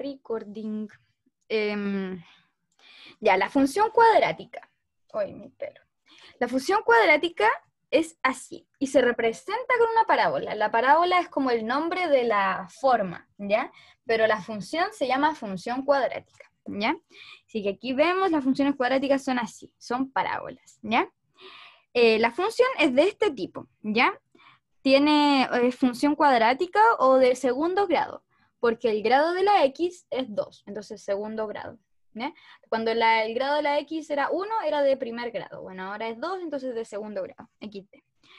recording. Ya, la función cuadrática. Uy, mi pelo. La función cuadrática es así, y se representa con una parábola. La parábola es como el nombre de la forma, ¿ya? Pero la función se llama función cuadrática, ¿ya? Así que aquí vemos las funciones cuadráticas son así, son parábolas, ¿ya? La función es de este tipo, ¿ya? Tiene función cuadrática o de segundo grado, porque el grado de la x es 2, entonces segundo grado, ¿ya? Cuando el grado de la x era 1, era de primer grado. Bueno, ahora es 2, entonces de segundo grado, xt.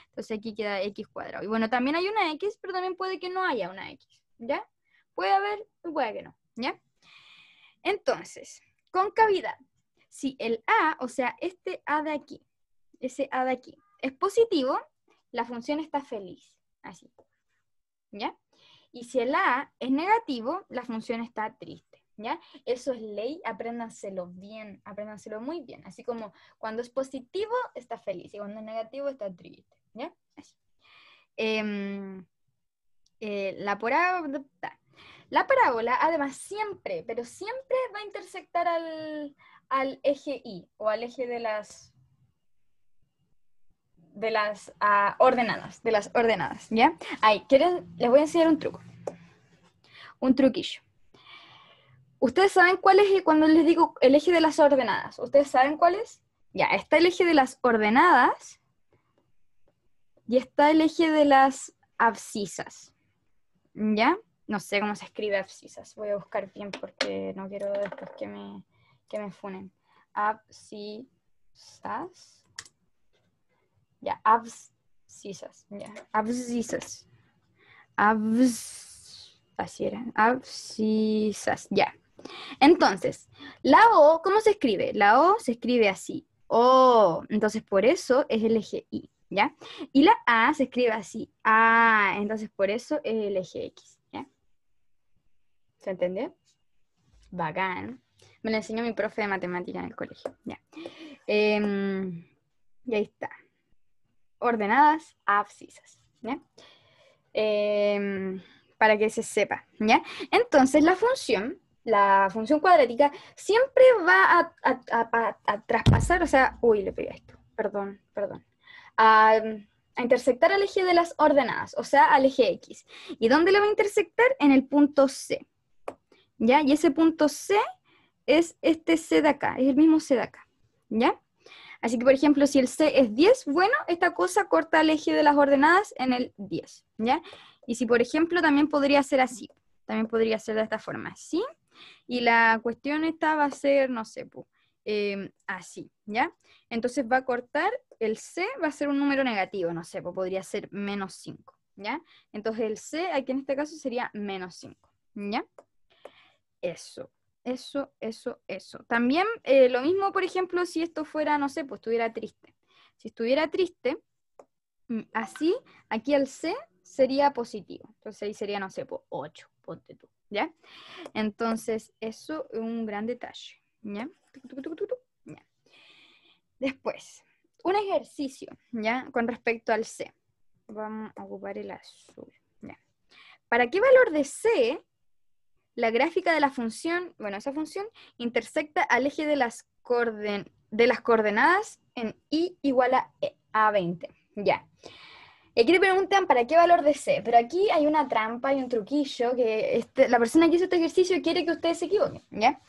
Entonces aquí queda x cuadrado. Y bueno, también hay una x, pero también puede que no haya una x, ¿ya? Puede haber y puede que no, ¿ya? Entonces, concavidad. Si el a, o sea, este a de aquí, ese a de aquí, es positivo, la función está feliz, así, ¿ya? Y si el a es negativo, la función está triste, ¿ya? Eso es ley, apréndanselo bien, apréndanselo muy bien. Así como cuando es positivo, está feliz, y cuando es negativo, está triste, ¿ya? Así. La parábola, además, siempre, pero siempre va a intersectar al eje Y, o al eje de las ordenadas, ¿ya? Ahí, les voy a enseñar un truco. Un truquillo. ¿Ustedes saben cuál es cuando les digo el eje de las ordenadas? ¿Ustedes saben cuál es? Ya, está el eje de las ordenadas y está el eje de las abscisas, ¿ya? No sé cómo se escribe abscisas. Voy a buscar bien porque no quiero después que me funen. Abscisas. Ya, abscisas. Ya, abscisas. Así era. Abscisas. Ya. Entonces, la O, ¿cómo se escribe? La O se escribe así. O. Entonces, por eso es el eje Y, ¿ya? Y la A se escribe así. A. Entonces, por eso es el eje X, ¿ya? ¿Se entendió? Bacán. Me lo enseñó mi profe de matemática en el colegio, ¿ya? Y ahí está. Ordenadas, abscisas, ¿ya? Para que se sepa, ¿ya? Entonces, la función cuadrática siempre va a traspasar, o sea, uy, le pegué esto, perdón, a intersectar al eje de las ordenadas, o sea, al eje X. ¿Y dónde le va a intersectar? En el punto C, ¿ya? Y ese punto C es este C de acá, es el mismo C de acá, ¿ya? Así que, por ejemplo, si el C es 10, bueno, esta cosa corta el eje de las ordenadas en el 10, ¿ya? Y si, por ejemplo, también podría ser así, también podría ser de esta forma, ¿sí? Y la cuestión esta va a ser, no sé, así, ¿ya? Entonces va a cortar, el C va a ser un número negativo, no sé, podría ser menos 5, ¿ya? Entonces el C, aquí en este caso, sería menos 5, ¿ya? Eso. También lo mismo, por ejemplo, si esto fuera, no sé, pues estuviera triste. Si estuviera triste, así, aquí el C sería positivo. Entonces ahí sería, no sé, pues 8, ponte tú, ¿ya? Entonces, eso es un gran detalle, ¿ya? ¿Ya? Después, un ejercicio, ¿ya? Con respecto al C. Vamos a ocupar el azul, ¿ya? ¿Para qué valor de C la gráfica de la función, bueno, esa función intersecta al eje de las coordenadas en y igual a 20? Ya. Y aquí te preguntan para qué valor de C, pero aquí hay una trampa y un truquillo que la persona que hizo este ejercicio quiere que ustedes se equivoquen, ¿ya?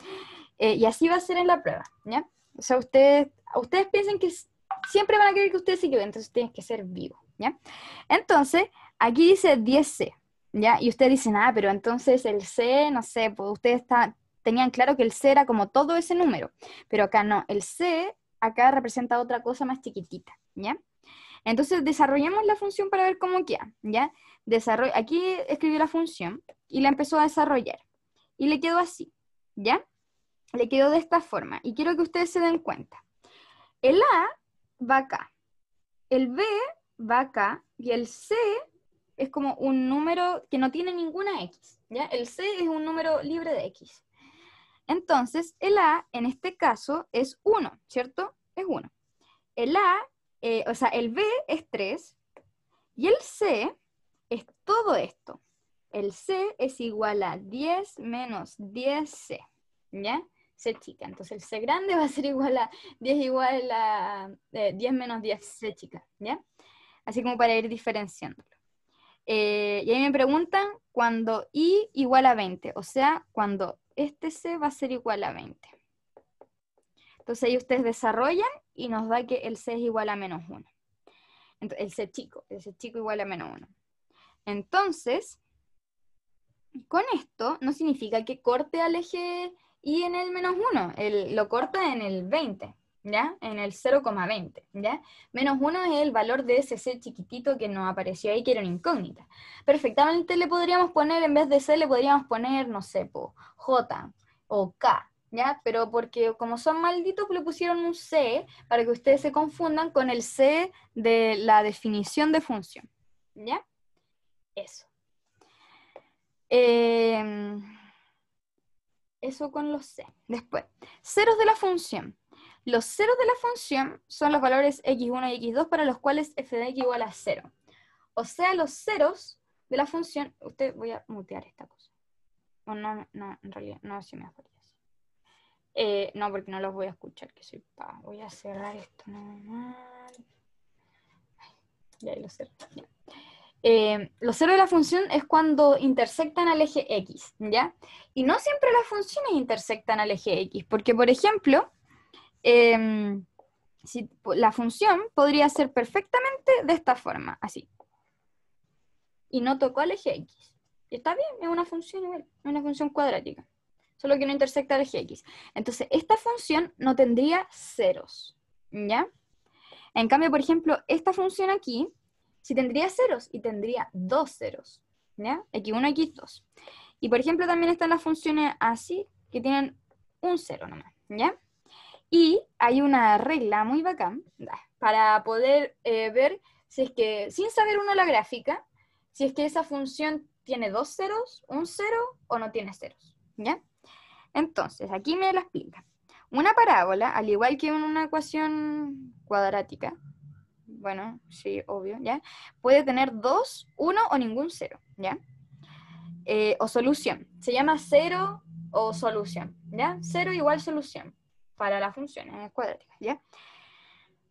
Y así va a ser en la prueba, ¿ya? O sea, ustedes piensan que siempre van a querer que ustedes se equivoquen, entonces tienen que ser vivos, ¿ya? Entonces, aquí dice 10C, ¿ya? Y ustedes dicen, pero entonces el C, no sé, pues ustedes tenían claro que el C era como todo ese número, pero acá no, el C acá representa otra cosa más chiquitita, ¿ya? Entonces desarrollemos la función para ver cómo queda, ¿ya? Aquí escribió la función y la empezó a desarrollar, y le quedó así, ¿ya? Le quedó de esta forma, y quiero que ustedes se den cuenta. El A va acá, el B va acá, y el C es como un número que no tiene ninguna X, ¿ya? El C es un número libre de X. Entonces, el A, en este caso, es 1, ¿cierto? Es 1. El A, el B es 3, y el C es todo esto. el C es igual a 10 menos 10C, ¿ya? C chica. Entonces el C grande va a ser igual a 10 igual a 10 menos 10C chica, ¿ya? Así como para ir diferenciándolo. Y ahí me preguntan cuando I igual a 20, o sea, cuando este C va a ser igual a 20. Entonces ahí ustedes desarrollan y nos da que el C es igual a menos 1. Entonces, el C chico igual a menos 1. Entonces, con esto no significa que corte al eje Y en el menos 1, lo corta en el 20, ¿ya? En el 0,20, ¿ya? Menos 1 es el valor de ese C chiquitito que nos apareció ahí, que era una incógnita. Perfectamente le podríamos poner, en vez de C, le podríamos poner, no sé, J o K, ¿ya? Pero porque como son malditos, le pusieron un C para que ustedes se confundan con el C de la definición de función, ¿ya? Eso. Eso con los C. Después, ceros de la función. Los ceros de la función son los valores x1 y x2 para los cuales f de x igual a 0. O sea, los ceros de la función... Voy a mutear esta cosa. O no, en realidad, no, si me aparece. No, porque no los voy a escuchar, que soy pa. Voy a cerrar esto normal. Ya, lo cerré. Ya. Los ceros de la función es cuando intersectan al eje X, ¿ya? Y no siempre las funciones intersectan al eje X, porque, por ejemplo, la función podría ser perfectamente de esta forma, así. Y no tocó al eje X. Y está bien, es una función igual, es una función cuadrática. Solo que no intersecta al eje X. Entonces, esta función no tendría ceros, ¿ya? En cambio, por ejemplo, esta función aquí, sí tendría ceros, y tendría dos ceros, ¿ya? X1, X2. Y por ejemplo, también están las funciones así, que tienen un cero nomás, ¿ya? Y hay una regla muy bacán para poder ver si es que, sin saber uno la gráfica, si es que esa función tiene dos ceros, un cero o no tiene ceros, ¿ya? Entonces, aquí me la explica. Una parábola, al igual que una ecuación cuadrática, bueno, sí, obvio, ¿ya? Puede tener dos, uno o ningún cero, ¿ya? O solución. Se llama cero o solución, ¿ya? Cero igual solución para las funciones cuadráticas, ¿ya?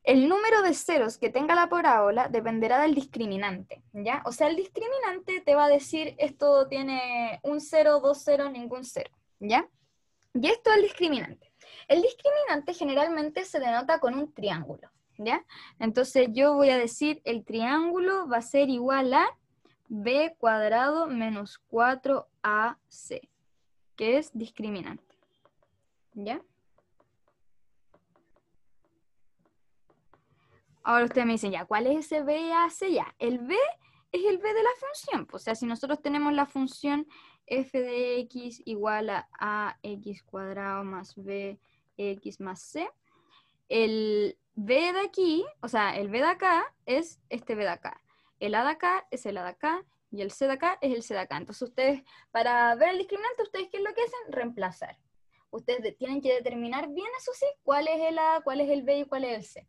El número de ceros que tenga la parábola dependerá del discriminante, ¿ya? O sea, el discriminante te va a decir esto tiene un cero, dos ceros, ningún cero, ¿ya? Y esto es el discriminante. El discriminante generalmente se denota con un triángulo, ¿ya? Entonces yo voy a decir el triángulo va a ser igual a b cuadrado menos 4ac, que es discriminante, ¿ya? Ahora ustedes me dicen, ya, ¿cuál es ese b/ac? Ya, el b es el b de la función. Pues, o sea, si nosotros tenemos la función f de x igual a ax cuadrado más bx más c, el b de aquí, o sea, el b de acá es este b de acá. El a de acá es el a de acá y el c de acá es el c de acá. Entonces ustedes, para ver el discriminante, ¿ustedes qué es lo que hacen? Reemplazar. Ustedes tienen que determinar bien, eso sí, cuál es el a, cuál es el b y cuál es el c.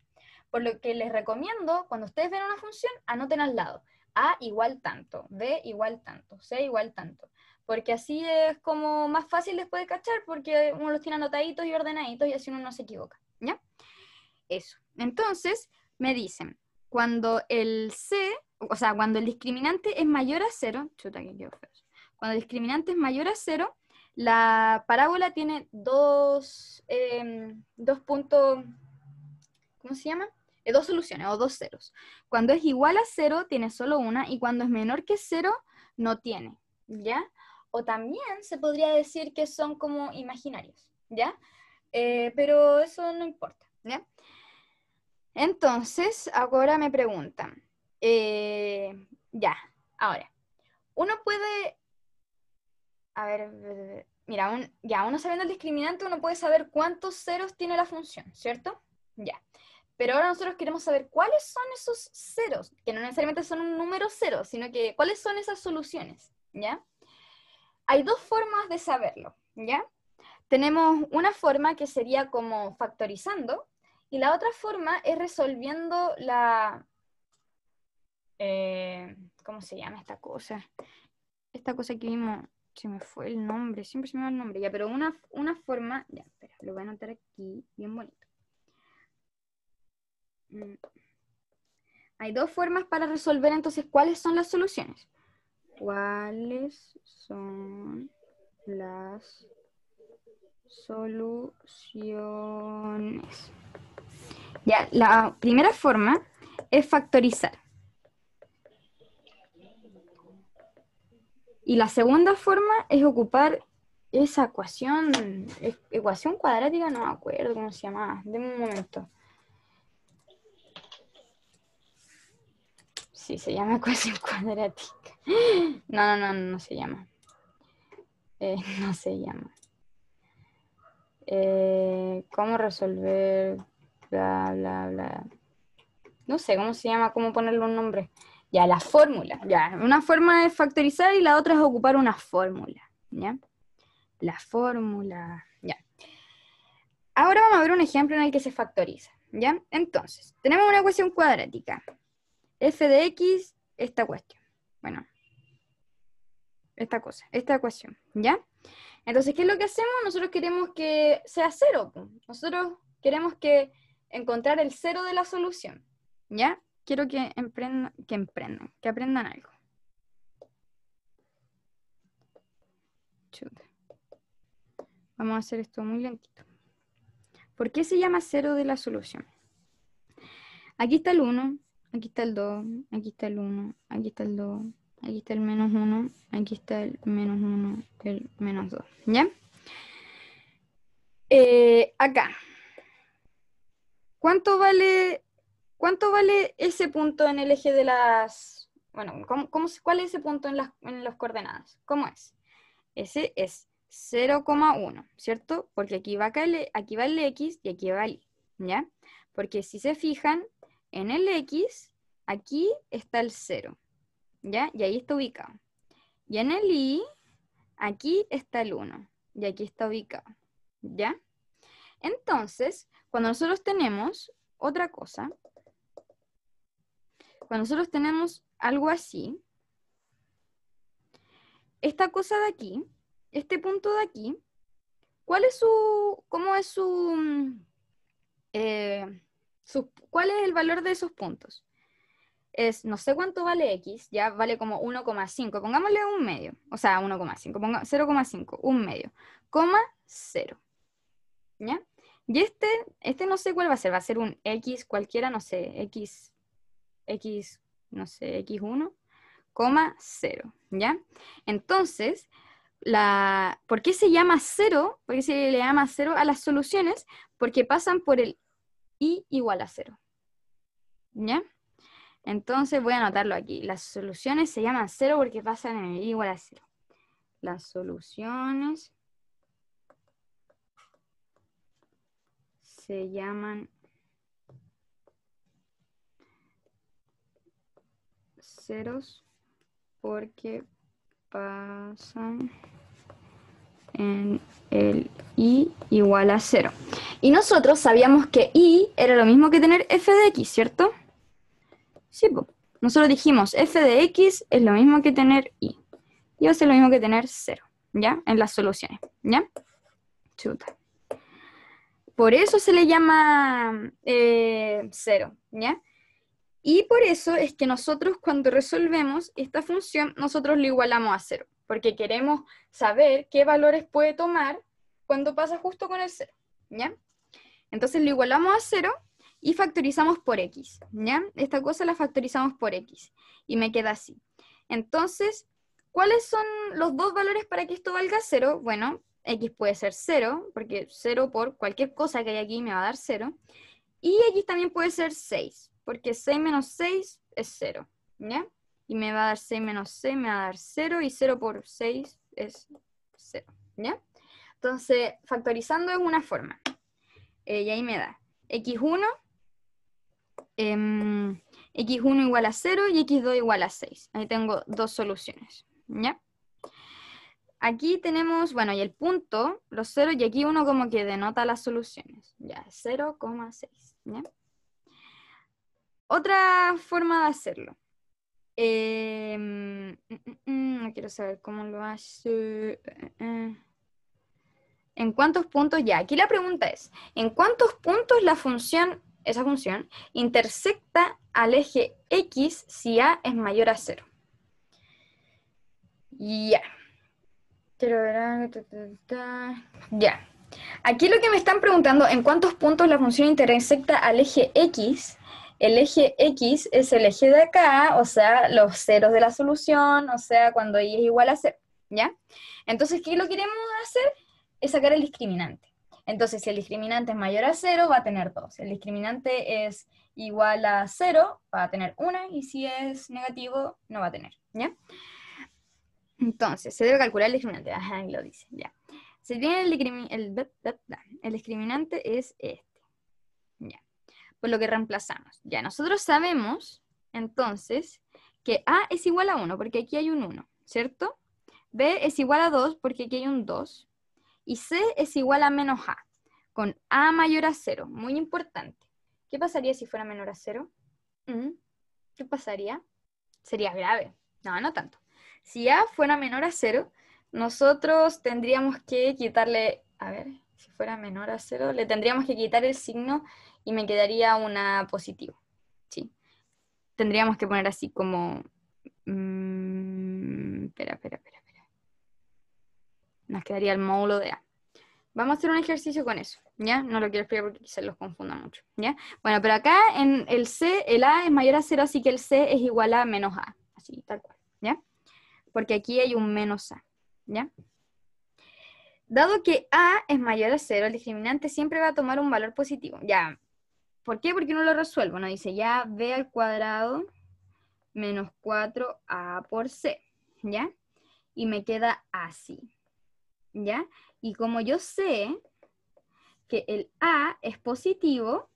Por lo que les recomiendo, cuando ustedes ven una función, anoten al lado. A igual tanto, B igual tanto, C igual tanto. Porque así es como más fácil les puede cachar, porque uno los tiene anotaditos y ordenaditos y así uno no se equivoca, ¿ya? Eso. Entonces, me dicen, cuando el C, o sea, cuando el discriminante es mayor a 0, chuta que quedó feo. Cuando el discriminante es mayor a 0, la parábola tiene dos puntos, ¿cómo se llama? Dos soluciones o dos ceros. Cuando es igual a 0, tiene solo una, y cuando es menor que 0, no tiene, ¿ya? O también se podría decir que son como imaginarios, ¿ya? Pero eso no importa, ¿ya? Entonces, ahora me preguntan, ya, ahora, uno puede, a ver, mira, ya, uno sabiendo el discriminante, uno puede saber cuántos ceros tiene la función, ¿cierto? Ya. Pero ahora nosotros queremos saber cuáles son esos ceros, que no necesariamente son un número cero, sino que cuáles son esas soluciones, ¿ya? Hay dos formas de saberlo, ¿ya? Tenemos una forma que sería como factorizando, y la otra forma es resolviendo la... ¿cómo se llama esta cosa? esta cosa que vimos, se me fue el nombre, siempre se me va el nombre, ya, pero una forma, ya, espera, lo voy a anotar aquí, bien bonito. Hay dos formas para resolver, entonces, ¿cuáles son las soluciones? ¿Cuáles son las soluciones? Ya, la primera forma es factorizar. Y la segunda forma es ocupar esa ecuación cuadrática, no me acuerdo cómo se llama. Deme un momento. Sí, se llama ecuación cuadrática. No se llama. No se llama. ¿Cómo resolver? Bla, bla, bla. No sé cómo se llama, cómo ponerle un nombre. Ya, la fórmula. Ya, una forma es factorizar y la otra es ocupar una fórmula. ¿Ya? La fórmula. Ya. Ahora vamos a ver un ejemplo en el que se factoriza. ¿Ya? Entonces, tenemos una ecuación cuadrática. F de X, esta cuestión. Bueno, esta cosa, esta ecuación. ¿Ya? Entonces, ¿qué es lo que hacemos? Nosotros queremos que sea cero. Nosotros queremos encontrar el cero de la solución. ¿Ya? Quiero que aprendan algo. Chuta. Vamos a hacer esto muy lentito. ¿Por qué se llama cero de la solución? Aquí está el 1, aquí está el 2, aquí está el 1, aquí está el 2, aquí está el menos 1, aquí está el menos 1, el menos 2. ¿Ya? Acá. ¿Cuánto vale ese punto en el eje de las... Bueno, ¿cuál es ese punto en las coordenadas? ¿Cómo es? Ese es 0,1, ¿cierto? Porque aquí va el X y aquí va el Y, ¿ya? Porque si se fijan, en el X, aquí está el 0, ¿ya? Y ahí está ubicado. Y en el Y, aquí está el 1, y aquí está ubicado, ¿ya? Entonces, cuando nosotros tenemos otra cosa, cuando nosotros tenemos algo así, esta cosa de aquí, este punto de aquí, cómo es cuál es el valor de esos puntos? No sé cuánto vale X, ya vale como 1,5, pongámosle un medio, o sea, 1,5, 0,5, un medio, coma 0, ¿ya? Y este no sé cuál va a ser un X cualquiera, no sé, no sé, X1, coma 0, ¿ya? Entonces, ¿por qué se llama 0? ¿Por qué se le llama 0 a las soluciones? Porque pasan por el I igual a 0, ¿ya? Entonces voy a anotarlo aquí. Las soluciones se llaman 0 porque pasan en el I igual a 0. Las soluciones se llaman ceros porque pasan en el I igual a 0. Y nosotros sabíamos que I era lo mismo que tener f de x, ¿cierto? Sí, pues. Nosotros dijimos f de x es lo mismo que tener I. Y va a ser lo mismo que tener 0, ¿ya? En las soluciones, ¿ya? Chuta. Por eso se le llama 0, ¿ya? Y por eso es que nosotros cuando resolvemos esta función, nosotros lo igualamos a 0, porque queremos saber qué valores puede tomar cuando pasa justo con el 0, ¿ya? Entonces lo igualamos a 0 y factorizamos por x, ¿ya? Esta cosa la factorizamos por x y me queda así. Entonces, ¿cuáles son los dos valores para que esto valga 0? Bueno, x puede ser 0, porque 0 por cualquier cosa que hay aquí me va a dar 0. Y x también puede ser 6, porque 6 menos 6 es 0, ¿ya? Y me va a dar 6 menos 6, me va a dar 0, y 0 por 6 es 0, ¿ya? Entonces, factorizando es una forma. Y ahí me da x1, x1 igual a 0 y x2 igual a 6. Ahí tengo dos soluciones, ¿ya? Aquí tenemos, bueno, y el punto, los 0, y aquí uno como que denota las soluciones. Ya, 0,6, ¿ya? Otra forma de hacerlo. No quiero saber cómo lo hace. ¿En cuántos puntos? Ya, aquí la pregunta es, ¿en cuántos puntos esa función, intersecta al eje X si A es mayor a cero? Ya. Quiero ver, ya. Aquí lo que me están preguntando, ¿en cuántos puntos la función intersecta al eje X? El eje X es el eje de acá, o sea, los ceros de la solución, o sea, cuando y es igual a cero, ¿ya? Entonces, ¿qué lo queremos hacer? Es sacar el discriminante. Entonces, si el discriminante es mayor a cero, va a tener 2. El discriminante es igual a cero, va a tener 1, y si es negativo, no va a tener, ¿ya? Entonces, se debe calcular el discriminante. Ajá, ahí lo dice, ya. Se tiene el discriminante es este. Ya. Por lo que reemplazamos. Ya, nosotros sabemos, entonces, que A es igual a 1, porque aquí hay un 1, ¿cierto? B es igual a 2, porque aquí hay un 2. Y C es igual a menos A, con A mayor a 0. Muy importante. ¿Qué pasaría si fuera menor a 0? ¿Qué pasaría? Sería grave. No, no tanto. Si A fuera menor a 0, nosotros tendríamos que quitarle, a ver, si fuera menor a 0, le tendríamos que quitar el signo y me quedaría una positivo. Sí. Tendríamos que poner así como... espera. Nos quedaría el módulo de A. Vamos a hacer un ejercicio con eso, ¿ya? No lo quiero explicar porque quizás los confunda mucho, ¿ya? Bueno, pero acá en el C, el A es mayor a 0, así que el C es igual a menos A. Así, tal cual, ¿ya? Porque aquí hay un menos A, ¿ya? Dado que A es mayor a 0, el discriminante siempre va a tomar un valor positivo. Ya, ¿por qué? Porque no lo resuelvo. Nos dice ya B al cuadrado menos 4A por C, ¿ya? Y me queda así, ¿ya? Y como yo sé que el A es positivo,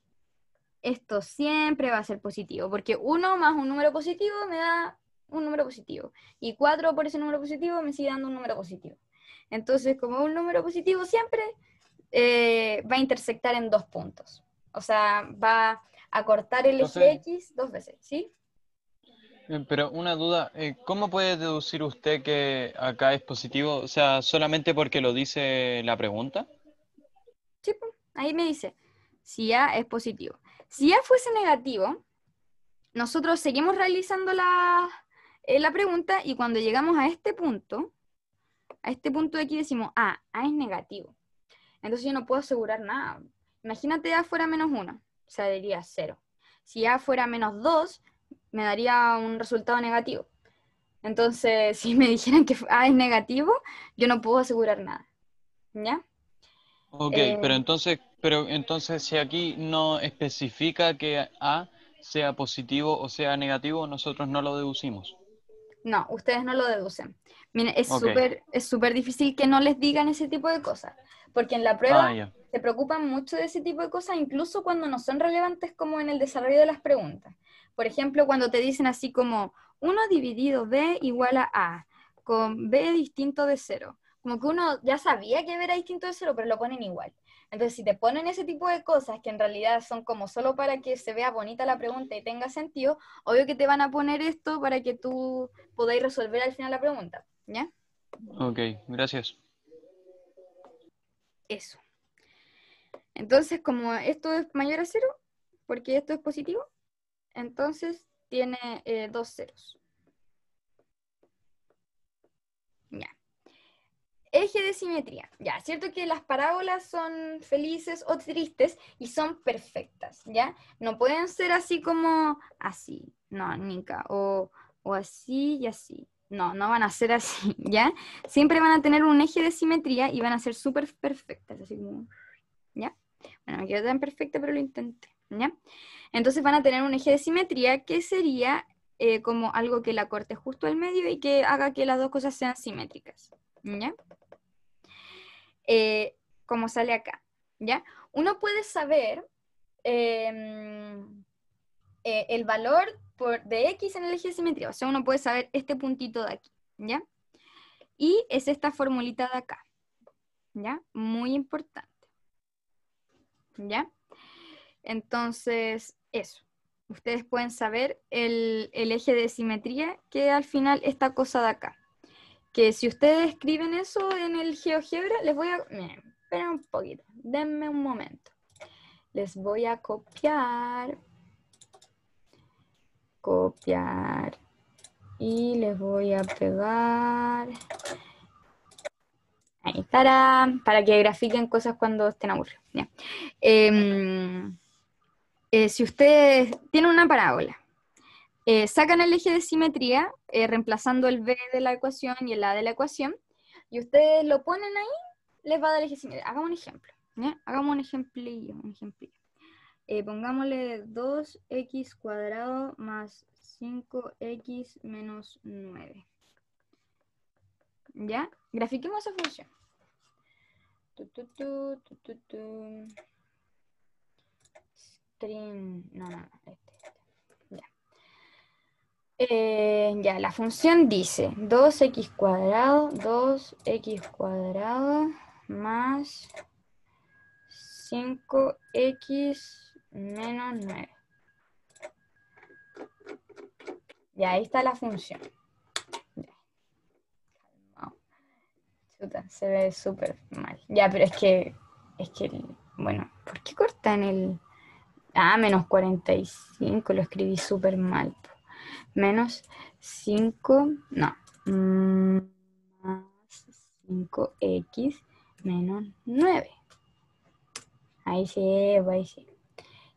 esto siempre va a ser positivo, porque 1 más un número positivo me da un número positivo, y 4 por ese número positivo me sigue dando un número positivo. Entonces, como un número positivo siempre va a intersectar en 2 puntos. O sea, va a cortar el eje Profe, X 2 veces, ¿sí? pero una duda, ¿cómo puede deducir usted que acá es positivo? O sea, solamente porque lo dice la pregunta. Sí, pues, ahí me dice, si A es positivo. Si A fuese negativo, nosotros seguimos realizando la pregunta y cuando llegamos a este punto de aquí decimos, A es negativo. Entonces yo no puedo asegurar nada. Imagínate A fuera menos 1, o sea, diría 0. Si A fuera menos 2, me daría un resultado negativo. Entonces, si me dijeran que A es negativo, yo no puedo asegurar nada. ¿Ya? Ok, Eh, pero entonces si aquí no especifica que A sea positivo o sea negativo, nosotros no lo deducimos. no, ustedes no lo deducen. Miren, Ok. es súper difícil que no les digan ese tipo de cosas, porque en la prueba Ah, ya. se preocupan mucho de ese tipo de cosas, incluso cuando no son relevantes como en el desarrollo de las preguntas. Por ejemplo, cuando te dicen así como 1 dividido B igual a A, con B distinto de cero. Como que uno ya sabía que B era distinto de cero, pero lo ponen igual. Entonces, si te ponen ese tipo de cosas que en realidad son como solo para que se vea bonita la pregunta y tenga sentido, obvio que te van a poner esto para que tú podáis resolver al final la pregunta, ¿ya? Ok, gracias. Eso. Entonces, como esto es mayor a cero, porque esto es positivo, entonces tiene 2 ceros. Ya. Eje de simetría. Ya, cierto que las parábolas son felices o tristes y son perfectas, ¿ya? No pueden ser así como así, no, Nika, o así y así. No, no van a ser así, ¿ya? Siempre van a tener un eje de simetría y van a ser súper perfectas, así como, ¿ya? Bueno, me quedó tan perfecta, pero lo intenté, ¿ya? Entonces van a tener un eje de simetría que sería como algo que la corte justo al medio y que haga que las dos cosas sean simétricas, ¿ya? Como sale acá, ¿ya? Uno puede saber eh, el valor de X en el eje de simetría, o sea, uno puede saber este puntito de aquí, ¿ya? Y es esta formulita de acá, ¿ya? Muy importante, ¿ya? Entonces, eso. ustedes pueden saber el eje de simetría, que al final esta cosa de acá. Que si ustedes escriben eso en el GeoGebra, les voy a... Miren, esperen un poquito, denme un momento. Les voy a copiar. Y les voy a pegar. Ahí estará, para que grafiquen cosas cuando estén aburridos. Ya. Si ustedes tienen una parábola, sacan el eje de simetría, reemplazando el b de la ecuación y el a de la ecuación, y ustedes lo ponen ahí, les va a dar el eje de simetría. Hagamos un ejemplo. ¿Ya? Hagamos un ejemplillo. Pongámosle 2x cuadrado más 5x menos 9. ¿Ya? Grafiquemos esa función. Ya. Ya, la función dice 2x cuadrado más 5x menos 9. Ya, ahí está la función. Chuta, se ve súper mal. Ya, pero es que, bueno, ¿por qué cortan el...? Ah, menos 45, lo escribí súper mal. Menos 5, no. Más 5x menos 9. Ahí sí, ahí sí.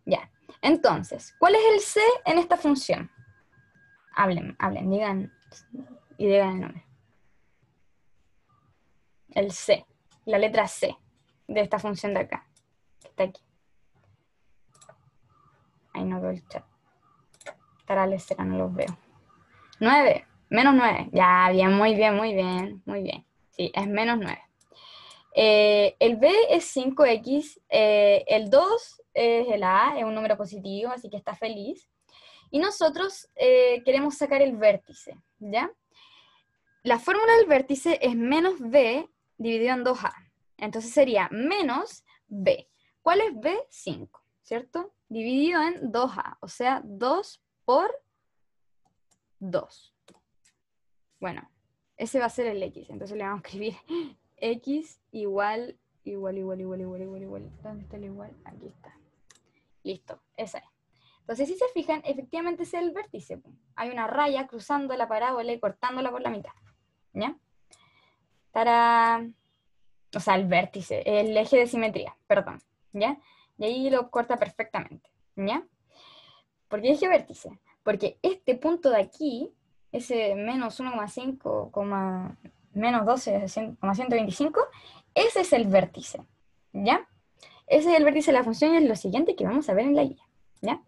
Ya. Entonces, ¿cuál es el c en esta función? Hablen, digan y digan el nombre. El c, la letra c de esta función de acá, que está aquí. Ahí no veo el chat. Tarales será, no los veo. 9, menos 9. Ya, bien, muy bien, muy bien, muy bien. Sí, es menos 9. El b es 5x, el 2 es el a, es un número positivo, así que está feliz. Y nosotros queremos sacar el vértice, ¿ya? La fórmula del vértice es menos b dividido en 2a. Entonces sería menos b. ¿Cuál es b? 5, ¿cierto? Dividido en 2a, o sea, 2 por 2. Bueno, ese va a ser el x, entonces le vamos a escribir x igual. ¿Dónde está el igual? Aquí está. Listo, esa es. Entonces, si se fijan, efectivamente ese es el vértice. Hay una raya cruzando la parábola y cortándola por la mitad. ¿Ya? O sea, el vértice, el eje de simetría, perdón. ¿Ya? Y ahí lo corta perfectamente. ¿Ya? ¿Por qué eje vértice? Porque este punto de aquí, ese menos 1,5, menos 12,125, ese es el vértice. ¿Ya? Ese es el vértice de la función y es lo siguiente que vamos a ver en la guía. ¿Ya?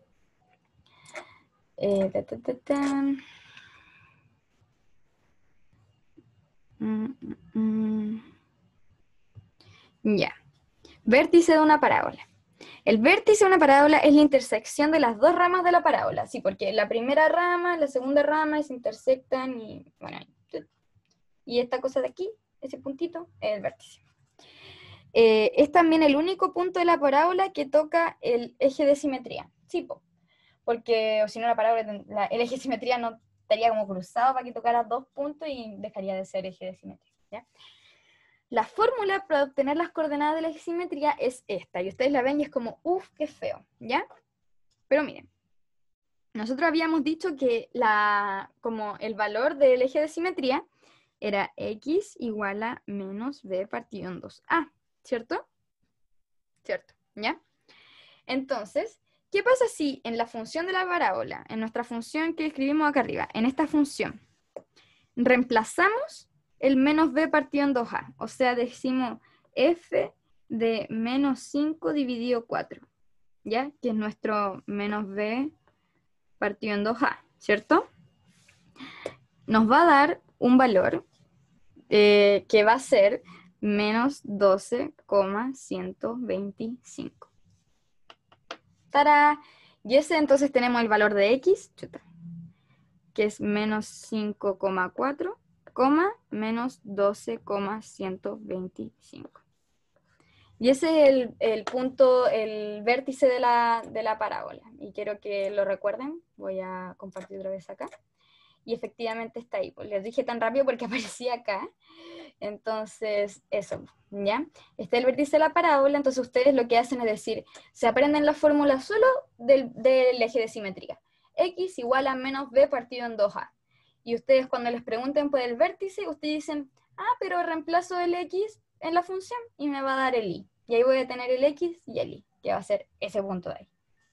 Ya. Vértice de una parábola. El vértice de una parábola es la intersección de las dos ramas de la parábola. Sí, porque la primera rama, la segunda rama se intersectan y, bueno, y esta cosa de aquí, ese puntito, es el vértice. Es también el único punto de la parábola que toca el eje de simetría. Sí, porque si no la parábola, el eje de simetría no estaría como cruzado para que tocara dos puntos y dejaría de ser eje de simetría. ¿Ya? La fórmula para obtener las coordenadas de la simetría es esta, y ustedes la ven y es como, uff, qué feo, ¿ya? Pero miren, nosotros habíamos dicho que como el valor del eje de simetría era x igual a menos b partido en 2a, ¿cierto? ¿Cierto? ¿Ya? Entonces, ¿qué pasa si en la función de la parábola, en nuestra función que escribimos acá arriba, en esta función, reemplazamos el menos b partido en 2a? O sea, decimos f de menos 5 dividido 4, ¿ya? Que es nuestro menos b partido en 2a, ¿cierto? Nos va a dar un valor que va a ser menos 12,125. ¡Tará! Y ese entonces tenemos el valor de x, que es menos 5,4, menos 12,125. Y ese es el punto, el vértice de la parábola. Y quiero que lo recuerden. Voy a compartir otra vez acá. Y efectivamente está ahí. Pues les dije tan rápido porque aparecía acá. Entonces, eso, ¿ya? Está el vértice de la parábola, entonces ustedes lo que hacen es decir, se aprenden la fórmula solo del eje de simetría. X igual a menos B partido en 2A. Y ustedes cuando les pregunten por el vértice, ustedes dicen, pero reemplazo el X en la función y me va a dar el Y. Y ahí voy a tener el X y el Y, que va a ser ese punto de ahí,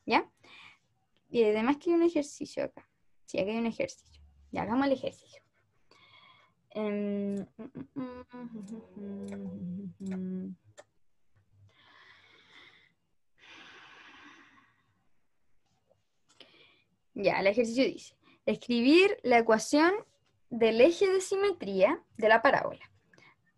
¿ya? Y además que hay un ejercicio acá. Sí, acá hay un ejercicio. Ya, hagamos el ejercicio. Ya, el ejercicio dice, escribir la ecuación del eje de simetría de la parábola.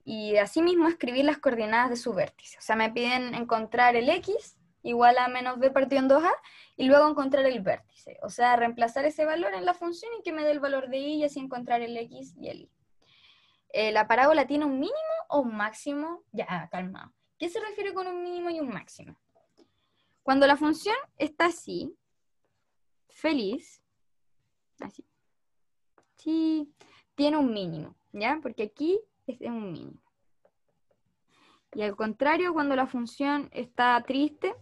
Y asimismo escribir las coordenadas de su vértice. O sea, me piden encontrar el X igual a menos B partido en 2A y luego encontrar el vértice. O sea, reemplazar ese valor en la función y que me dé el valor de Y y así encontrar el X y el Y. ¿La parábola tiene un mínimo o un máximo? Ya, calmado. ¿Qué se refiere con un mínimo y un máximo? Cuando la función está así, feliz, así, sí, tiene un mínimo, ¿ya? Porque aquí es un mínimo. Y al contrario, cuando la función está triste,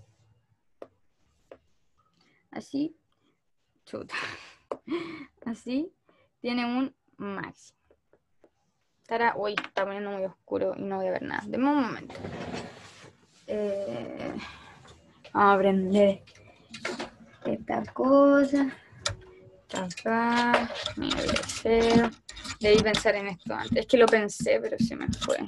así, chuta, así, tiene un máximo. Uy, está poniendo muy oscuro y no voy a ver nada. Deme un momento. Vamos a aprender esta cosa. Acá, mira, deseo. Debí pensar en esto antes. Es que lo pensé, pero se me fue.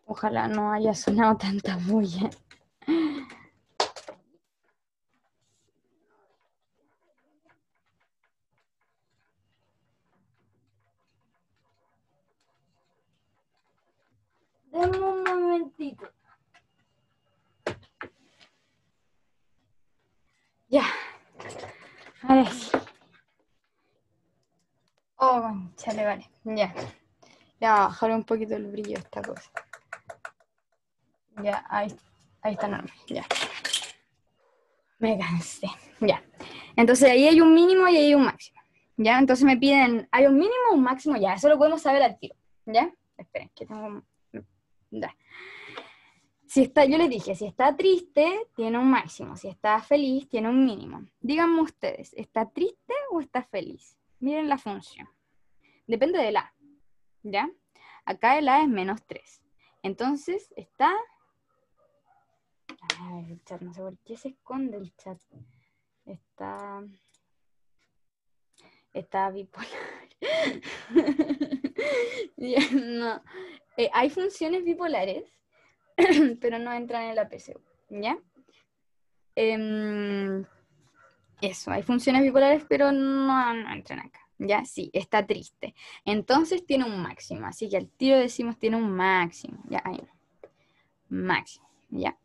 Ojalá no haya sonado tanta bulla. Dame un momentito. Ya. A ver. Oh, chale, vale. Ya. Ya, voy a bajar un poquito el brillo de esta cosa. Ya, ahí está normal. Ya. Me cansé. Ya. Entonces ahí hay un mínimo y ahí hay un máximo. ¿Ya? Entonces me piden, ¿hay un mínimo o un máximo? Ya, eso lo podemos saber al tiro. ¿Ya? Esperen, que tengo... Ya. Si está, yo les dije, si está triste, tiene un máximo. Si está feliz, tiene un mínimo. Díganme ustedes, ¿está triste o está feliz? Miren la función. Depende del A. ¿Ya? Acá el A es -3. Entonces está... Ay, el chat, no sé por qué se esconde el chat. Está bipolar. No. Hay funciones bipolares, pero no entran en la PSU, ¿ya? Eso, hay funciones bipolares, pero no entran acá, ¿ya? Sí, está triste. Entonces tiene un máximo, así que al tiro decimos tiene un máximo, ¿ya? Ahí no. Máximo, ¿ya?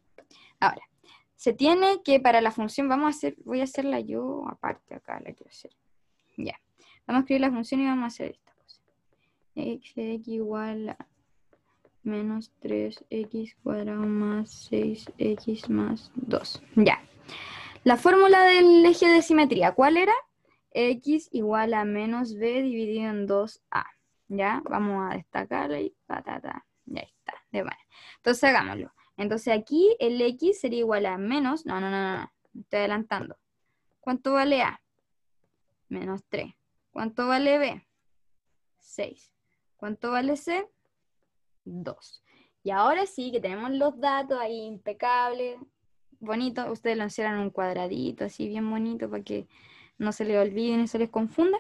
Ahora, se tiene que para la función, voy a hacerla yo aparte acá, la quiero hacer. Ya. Vamos a escribir la función y vamos a hacer esta cosa. X igual a menos 3x cuadrado más 6x más 2. Ya. La fórmula del eje de simetría, ¿cuál era? X igual a menos b dividido en 2a. ¿Ya? Vamos a destacarlo y patata. Ya está. De bueno. Entonces hagámoslo. Entonces aquí el x sería igual a menos... No. Me estoy adelantando. ¿Cuánto vale a? Menos 3. ¿Cuánto vale b? 6. ¿Cuánto vale c? 2. Y ahora sí que tenemos los datos ahí impecables, bonito. Ustedes lo encierran en un cuadradito así bien bonito para que no se les olviden y se les confunda.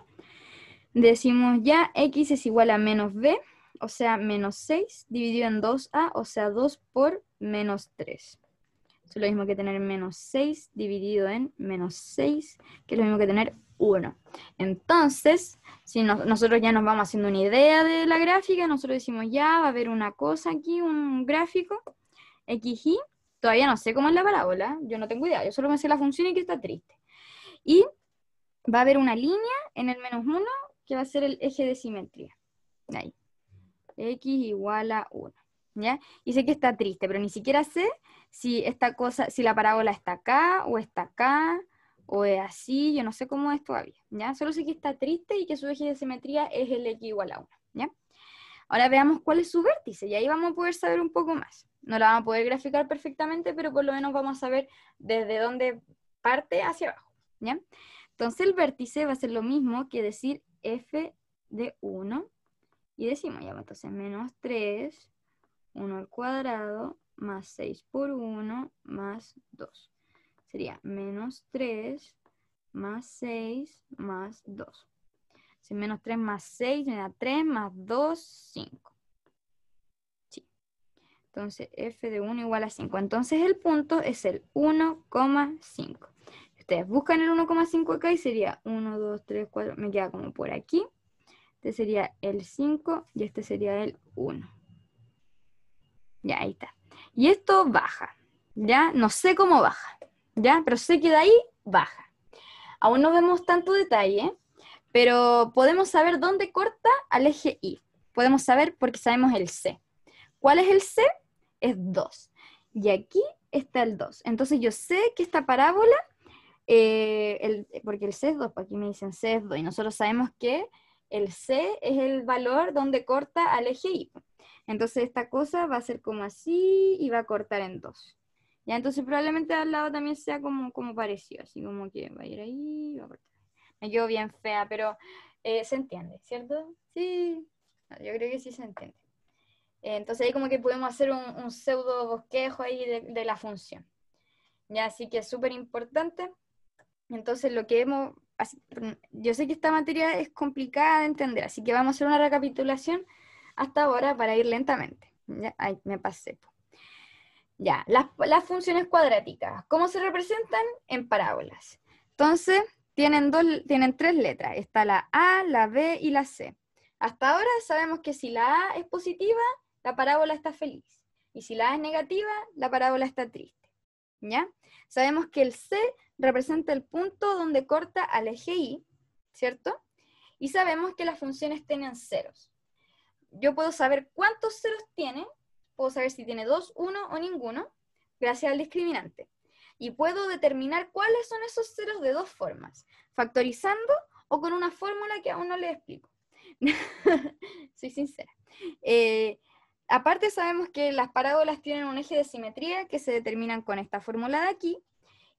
Decimos ya x es igual a menos b, o sea menos 6 dividido en 2a, o sea 2 por menos 3. Es lo mismo que tener menos 6 dividido en menos 6, que es lo mismo que tener 1. Entonces, si nosotros ya nos vamos haciendo una idea de la gráfica, nosotros decimos ya va a haber una cosa aquí, un gráfico, x, y, todavía no sé cómo es la parábola, yo no tengo idea, yo solo me sé la función y que está triste. Y va a haber una línea en el menos 1 que va a ser el eje de simetría. Ahí. X igual a 1. ¿ya? Y sé que está triste, pero ni siquiera sé si esta cosa, si la parábola está acá, o es así, yo no sé cómo es todavía, ¿ya? Solo sé que está triste y que su eje de simetría es el x igual a 1, ¿ya? Ahora veamos cuál es su vértice, y ahí vamos a poder saber un poco más. No la vamos a poder graficar perfectamente, pero por lo menos vamos a saber desde dónde parte hacia abajo, ¿ya? Entonces el vértice va a ser lo mismo que decir f de 1, y decimos, ya, entonces menos 3, 1 al cuadrado, más 6 por 1, más 2. Sería menos 3, más 6, más 2. Si menos 3 más 6 me da 3, más 2, 5. Sí. Entonces f de 1 igual a 5. Entonces el punto es el 1,5. Ustedes buscan el 1,5 acá y sería 1, 2, 3, 4. Me queda como por aquí. Este sería el 5 y este sería el 1. Ya, ahí está. Y esto baja. ¿Ya? No sé cómo baja. ¿Ya? Pero sé que de ahí baja. Aún no vemos tanto detalle, pero podemos saber dónde corta al eje Y. Podemos saber porque sabemos el C. ¿Cuál es el C? Es 2. Y aquí está el 2. Entonces yo sé que esta parábola, porque el C es 2, aquí me dicen C es 2, y nosotros sabemos que el C es el valor donde corta al eje Y. Entonces esta cosa va a ser como así y va a cortar en 2. Ya, entonces probablemente al lado también sea como parecido, así como que va a ir ahí y va a cortar. Me quedo bien fea, pero se entiende, ¿cierto? Sí, yo creo que sí se entiende. Entonces ahí como que podemos hacer un pseudo bosquejo ahí de la función. Ya, así que es súper importante. Entonces lo que yo sé que esta materia es complicada de entender, así que vamos a hacer una recapitulación hasta ahora para ir lentamente. Ya, ahí me pasé. Ya, las funciones cuadráticas, ¿cómo se representan? En parábolas. Entonces, tienen tres letras. Está la A, la B y la C. Hasta ahora sabemos que si la A es positiva, la parábola está feliz. Y si la A es negativa, la parábola está triste. ¿Ya? Sabemos que el C representa el punto donde corta al eje Y, ¿cierto? Y sabemos que las funciones tienen ceros. Yo puedo saber cuántos ceros tiene, puedo saber si tiene 2, 1 o ninguno, gracias al discriminante. Y puedo determinar cuáles son esos ceros de dos formas, factorizando o con una fórmula que aún no les explico. Soy sincera. Aparte sabemos que las parábolas tienen un eje de simetría que se determinan con esta fórmula de aquí,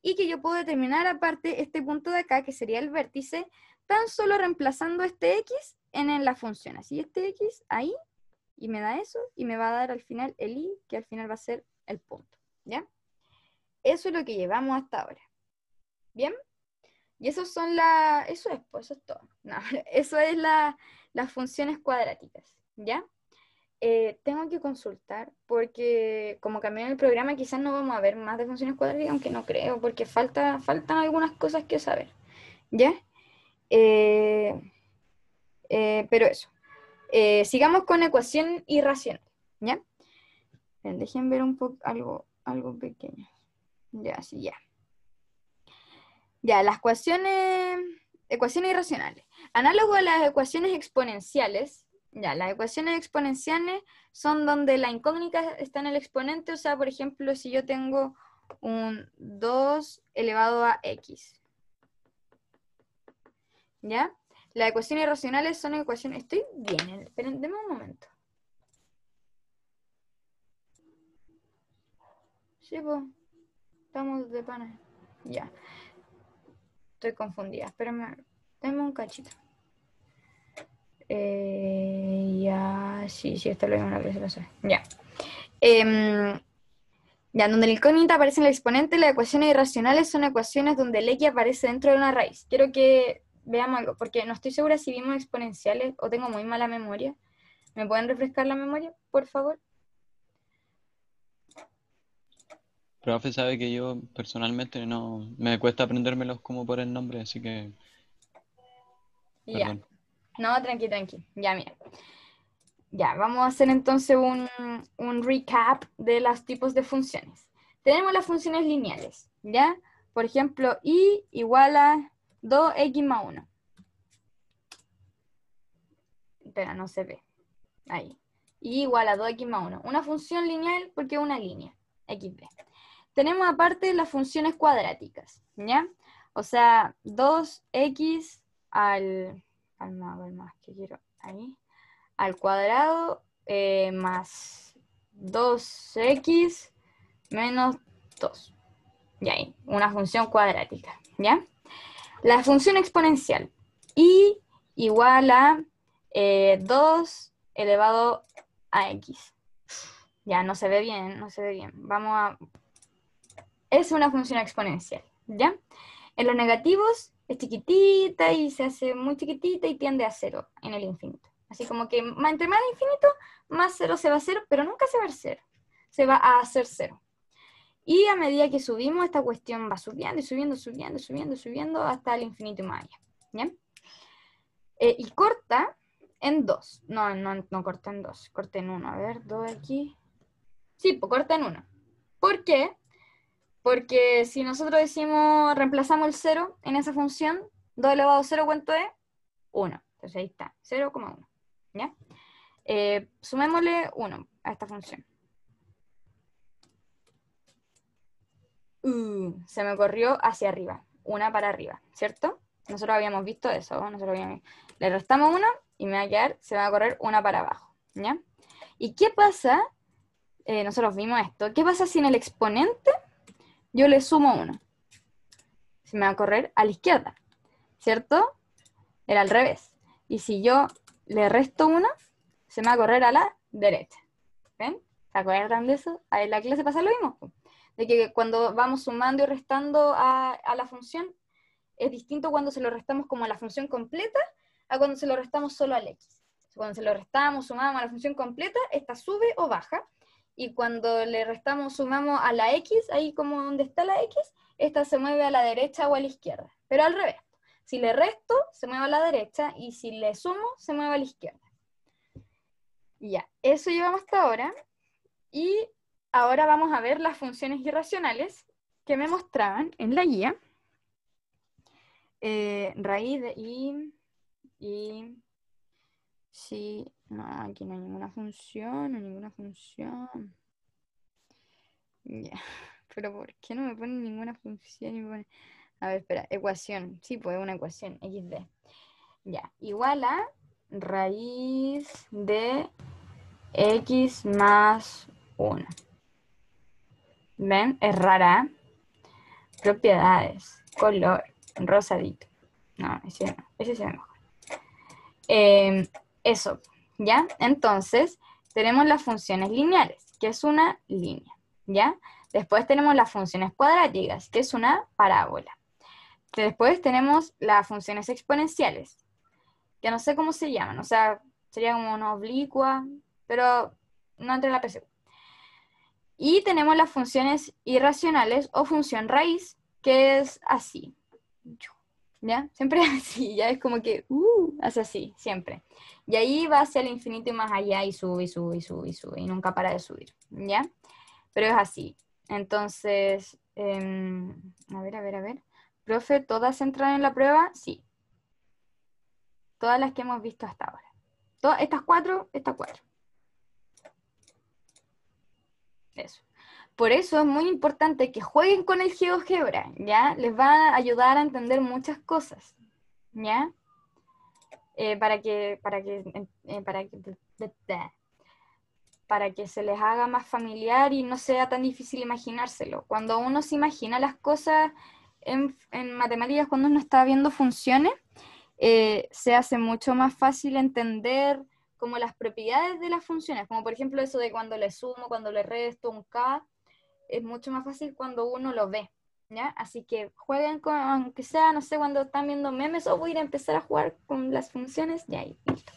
y que yo puedo determinar aparte este punto de acá, que sería el vértice, tan solo reemplazando este x en la función. Así este x ahí, y me da eso, y me va a dar al final el y, que al final va a ser el punto. ¿Ya? Eso es lo que llevamos hasta ahora. ¿Bien? Y eso es pues, eso es todo. No, eso es las funciones cuadráticas. ¿Ya? Tengo que consultar, porque como cambió el programa, quizás no vamos a ver más de funciones cuadráticas, aunque no creo, porque faltan algunas cosas que saber. ¿Ya? Eh, pero eso. Sigamos con ecuación irracional. ¿Ya? Dejen ver un poco algo pequeño. Ya, sí, ya. Ya, las ecuaciones irracionales. Análogo a las ecuaciones exponenciales, ya, las ecuaciones exponenciales son donde la incógnita está en el exponente, o sea, por ejemplo, si yo tengo un 2 elevado a x, ¿ya? Las ecuaciones irracionales son ecuaciones... Estoy bien, esperen, denme un momento. Sí, pues, estamos de pana. Ya. Estoy confundida, espérame, denme un cachito. Ya, sí, esto lo vimos una vez, lo sé. Ya. Ya, donde la incógnita aparece en el exponente, las ecuaciones irracionales son ecuaciones donde el x aparece dentro de una raíz. Quiero que veamos algo, porque no estoy segura si vimos exponenciales o tengo muy mala memoria. ¿Me pueden refrescar la memoria, por favor? Profe, sabe que yo personalmente no me cuesta aprendérmelos como por el nombre, así que Ya. perdón. No, tranqui. Ya, mira. Ya, vamos a hacer entonces un recap de los tipos de funciones. Tenemos las funciones lineales, ¿ya? Por ejemplo, y igual a 2x más 1. Espera, no se ve. Ahí. y igual a 2x más 1. Una función lineal porque es una línea, xd. Tenemos aparte las funciones cuadráticas, ¿ya? O sea, 2x al más que quiero ahí, al cuadrado más 2x menos 2. Y ahí, una función cuadrática, ¿ya? La función exponencial, y igual a 2 elevado a x. Ya, no se ve bien, no se ve bien. Vamos a... Es una función exponencial, ¿ya? En los negativos es chiquitita y se hace muy chiquitita y tiende a 0 en el infinito. Así como que entre más infinito, más 0 se va a hacer, pero nunca se va a hacer 0. Se va a hacer 0. Y a medida que subimos, esta cuestión va subiendo y subiendo, subiendo, subiendo, subiendo hasta el infinito y más allá, ¿ya? Y corta en 2. No corta en 2, corta en 1. A ver, 2 aquí. Sí, pues corta en 1. ¿Por qué? Porque si nosotros decimos, reemplazamos el 0 en esa función, 2 elevado a 0, ¿cuánto es? 1. Entonces ahí está, 0,1. ¿Ya? Sumémosle 1 a esta función. Se me corrió hacia arriba, 1 para arriba, ¿cierto? Nosotros habíamos visto eso, le restamos 1 y me va a quedar, se va a correr 1 para abajo, ¿ya? ¿Y qué pasa? Nosotros vimos esto. ¿Qué pasa si en el exponente yo le sumo 1? Se me va a correr a la izquierda, ¿cierto? Era al revés. Y si yo le resto 1, se me va a correr a la derecha. ¿Ven? ¿Se acuerdan de eso? En la clase pasa lo mismo. De que cuando vamos sumando y restando a la función, es distinto cuando se lo restamos como a la función completa a cuando se lo restamos solo al x. Cuando se lo restamos, sumamos a la función completa, esta sube o baja. Y cuando le restamos, sumamos a la x, ahí como donde está la x, esta se mueve a la derecha o a la izquierda. Pero al revés. Si le resto, se mueve a la derecha, y si le sumo, se mueve a la izquierda. Ya, eso llevamos hasta ahora. Y ahora vamos a ver las funciones irracionales que me mostraban en la guía. Raíz de y sí, no, aquí no hay ninguna función. Ya, pero ¿por qué no me ponen ninguna función? A ver, espera, ecuación. Sí, pues una ecuación, XD. Ya, igual a raíz de x más 1. ¿Ven? Es rara. Propiedades, color, rosadito. No, ese no, ese se ve mejor. Eso, ¿ya? Entonces, tenemos las funciones lineales, que es una línea, ¿ya? Después tenemos las funciones cuadráticas, que es una parábola. Después tenemos las funciones exponenciales, que no sé cómo se llaman, o sea, sería como una oblicua, pero no entra en la PSU. Y tenemos las funciones irracionales o función raíz, que es así, ¿ya? Siempre es así, ya es como que, hace así, siempre. Y ahí va hacia el infinito y más allá y sube, y sube, y sube, y sube, y nunca para de subir, ¿ya? Pero es así. Entonces, a ver. Profe, ¿todas entran en la prueba? Sí. Todas las que hemos visto hasta ahora. Todas, estas cuatro. Eso. Por eso es muy importante que jueguen con el GeoGebra, ¿ya? Les va a ayudar a entender muchas cosas, ¿ya? Para que se les haga más familiar y no sea tan difícil imaginárselo. Cuando uno se imagina las cosas en matemáticas, cuando uno está viendo funciones, se hace mucho más fácil entender como las propiedades de las funciones, como por ejemplo eso de cuando le sumo, cuando le resto un k, es mucho más fácil cuando uno lo ve, ¿ya? Así que jueguen con, aunque sea, no sé, cuando están viendo memes, o voy a ir a empezar a jugar con las funciones, ya ahí, listo.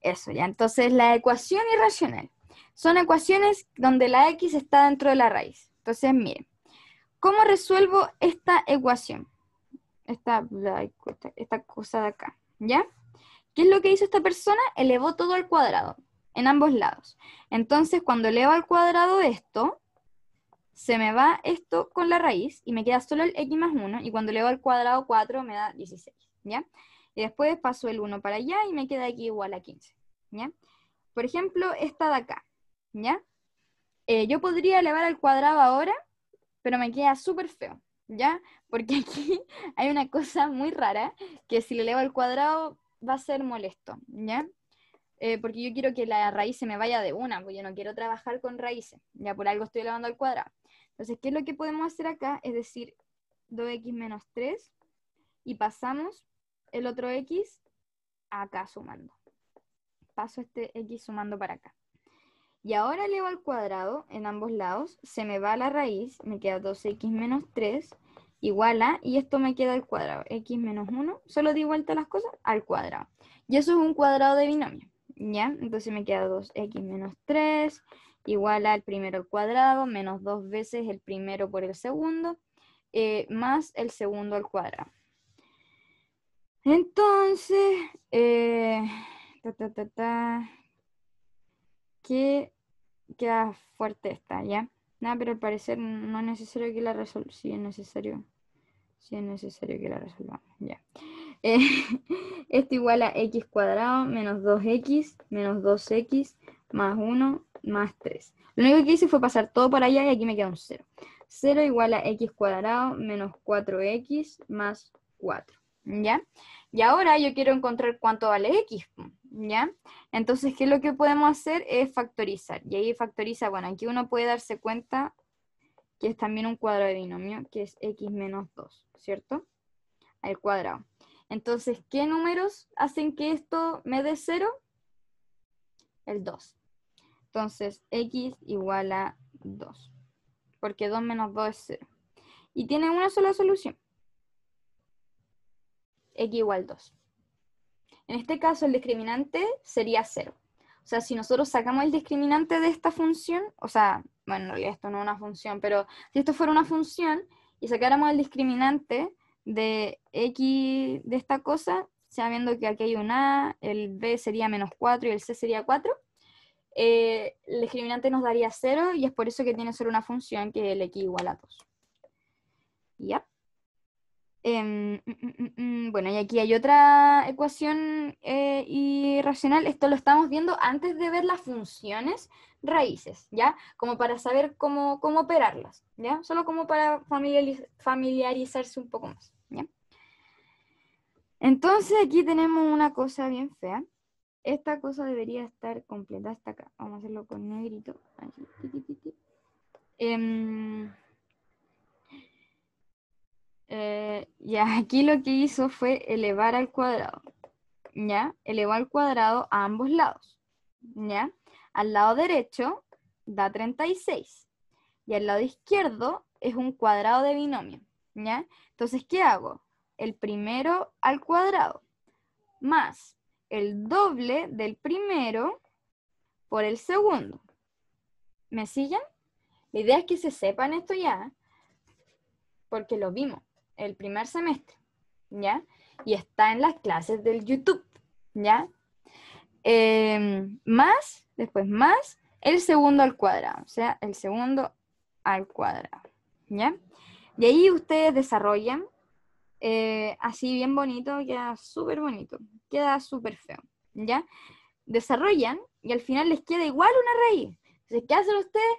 Eso, ya. Entonces, la ecuación irracional son ecuaciones donde la x está dentro de la raíz. Entonces, miren, ¿cómo resuelvo esta ecuación? Esta cosa de acá, ¿ya? ¿Qué es lo que hizo esta persona? Elevó todo al cuadrado, en ambos lados. Entonces, cuando elevo al cuadrado esto, se me va esto con la raíz y me queda solo el x más 1, y cuando elevo al cuadrado 4 me da 16, ¿ya? Y después paso el 1 para allá y me queda x igual a 15. ¿ya? Por ejemplo, esta de acá, ¿ya? Yo podría elevar al cuadrado ahora, pero me queda súper feo, ¿ya? Porque aquí hay una cosa muy rara, que si le elevo al cuadrado va a ser molesto, ¿ya? Porque yo quiero que la raíz se me vaya de una, porque yo no quiero trabajar con raíces, ya por algo estoy elevando al cuadrado. Entonces, ¿qué es lo que podemos hacer acá? Es decir, 2x menos 3, y pasamos el otro x acá sumando. Paso este x sumando para acá. Y ahora elevo al cuadrado en ambos lados, se me va la raíz, me queda 2x menos 3 igual a, y esto me queda al cuadrado, x menos 1, solo di vuelta las cosas al cuadrado. Y eso es un cuadrado de binomio, ¿ya? Entonces me queda 2x menos 3 igual al primero al cuadrado, menos 2 veces el primero por el segundo, más el segundo al cuadrado. Entonces, ¿qué queda fuerte esta, ¿ya? Nada, pero al parecer no es necesario que la resolvamos. Sí es necesario que la resolvamos, ya. Eh, esto igual a x cuadrado menos 2x menos 2x más 1 más 3. Lo único que hice fue pasar todo para allá y aquí me queda un 0. 0 igual a x cuadrado menos 4x más 4, ¿ya? Y ahora yo quiero encontrar cuánto vale x, ¿ya? Entonces, ¿qué es lo que podemos hacer? Es factorizar. Y ahí factoriza, bueno, aquí uno puede darse cuenta que es también un cuadrado de binomio, que es x menos 2, ¿cierto? Al cuadrado. Entonces, ¿qué números hacen que esto me dé 0? El 2. Entonces, x igual a 2. Porque 2 menos 2 es 0. Y tiene una sola solución. X igual 2. En este caso, el discriminante sería 0. O sea, si nosotros sacamos el discriminante de esta función, o sea, bueno, en realidad esto no es una función, pero si esto fuera una función y sacáramos el discriminante de x de esta cosa, sabiendo que aquí hay un a, el b sería menos 4 y el c sería 4, el discriminante nos daría 0 y es por eso que tiene solo una función que es el x igual a 2. ¿Ya? Bueno, y aquí hay otra ecuación irracional. Esto lo estamos viendo antes de ver las funciones raíces, ¿ya? Como para saber cómo operarlas, ¿ya? Solo como para familiarizarse un poco más, ¿ya? Entonces aquí tenemos una cosa bien fea. Esta cosa debería estar completa hasta acá. Vamos a hacerlo con negrito. Así. Ya, aquí lo que hizo fue elevar al cuadrado, ¿ya? Elevó al cuadrado a ambos lados, ¿ya? Al lado derecho da 36 y al lado izquierdo es un cuadrado de binomio, ¿ya? Entonces, ¿qué hago? El primero al cuadrado más el doble del primero por el segundo. ¿Me siguen? La idea es que se sepan esto ya, porque lo vimos el primer semestre, ¿ya? Y está en las clases del YouTube, ¿ya? Después más, el segundo al cuadrado, o sea, el segundo al cuadrado, ¿ya? Y ahí ustedes desarrollan, así bien bonito, queda súper bonito, queda súper feo, ¿ya? Desarrollan y al final les queda igual una raíz. Entonces, ¿qué hacen ustedes?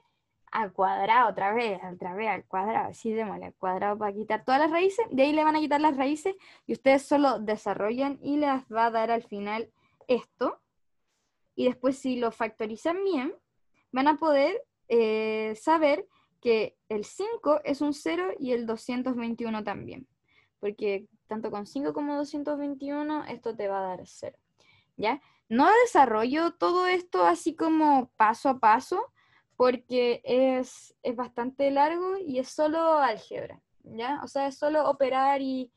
Al cuadrado, otra vez, al cuadrado, así démosle al cuadrado para quitar todas las raíces, de ahí le van a quitar las raíces y ustedes solo desarrollan y les va a dar al final esto, y después si lo factorizan bien, van a poder saber que el 5 es un 0 y el 221 también, porque tanto con 5 como 221 esto te va a dar 0, ¿ya? No desarrollo todo esto así como paso a paso, porque es bastante largo y es solo álgebra, ¿ya? O sea, es solo operar y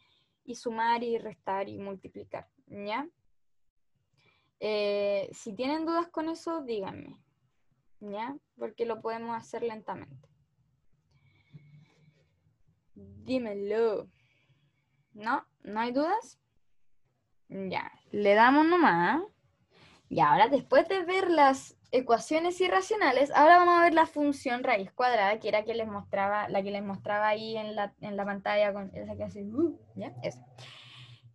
sumar y restar y multiplicar, ¿ya? Si tienen dudas con eso, díganme, ¿ya? Porque lo podemos hacer lentamente. Dímelo. ¿No? ¿No hay dudas? Ya, le damos nomás. Y ahora, después de ver las ecuaciones irracionales, ahora vamos a ver la función raíz cuadrada, que era que les mostraba, la que les mostraba ahí en la pantalla con esa que hace, ¿ya? Esa.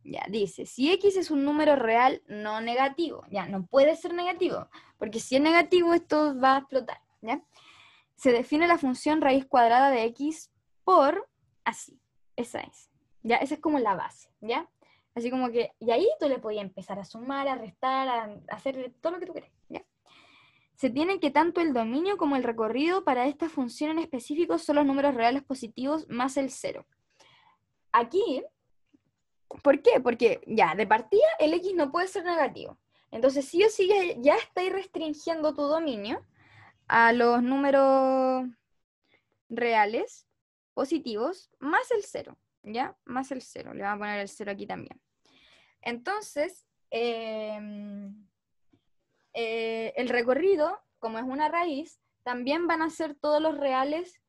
Ya, dice, si X es un número real no negativo, ya, no puede ser negativo, porque si es negativo esto va a explotar, ¿ya? Se define la función raíz cuadrada de X por así, esa es, ¿ya? Esa es como la base, ¿ya? Así como que, y ahí tú le podías empezar a sumar, a restar, a hacer todo lo que tú quieras, ¿ya? Se tiene que tanto el dominio como el recorrido para esta función en específico son los números reales positivos más el cero. Aquí, ¿por qué? Porque ya, de partida el X no puede ser negativo. Entonces, sí o sí, ya estáis restringiendo tu dominio a los números reales positivos más el cero, ¿ya? Más el cero. Le vamos a poner el cero aquí también. Entonces, el recorrido, como es una raíz, también van a ser todos los reales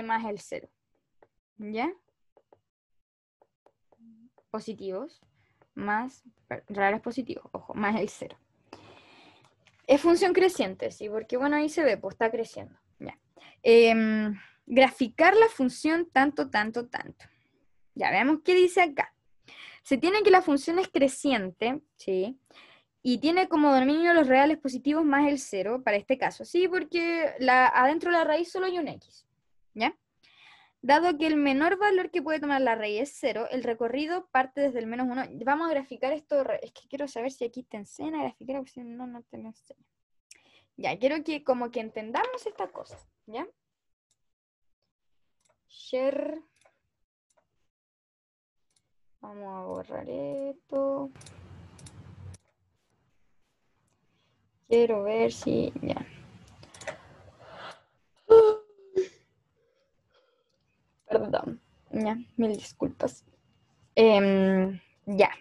más el cero, ¿ya? Positivos más reales positivos, ojo, más el cero. Es función creciente, sí, porque bueno, ahí se ve, pues está creciendo. Ya. Graficar la función tanto, tanto, tanto. Ya veamos qué dice acá. Se tiene que la función es creciente, ¿sí? Y tiene como dominio los reales positivos más el cero, para este caso, ¿sí? Porque adentro de la raíz solo hay un X, ¿ya? Dado que el menor valor que puede tomar la raíz es cero, el recorrido parte desde el menos uno. Vamos a graficar esto, es que quiero saber si aquí te enseña a graficar, porque si no, no te lo enseño. Ya, quiero que como que entendamos esta cosa, ¿ya? Share. Vamos a borrar esto. Quiero ver si... Ya. Perdón. Ya, mil disculpas. Ya.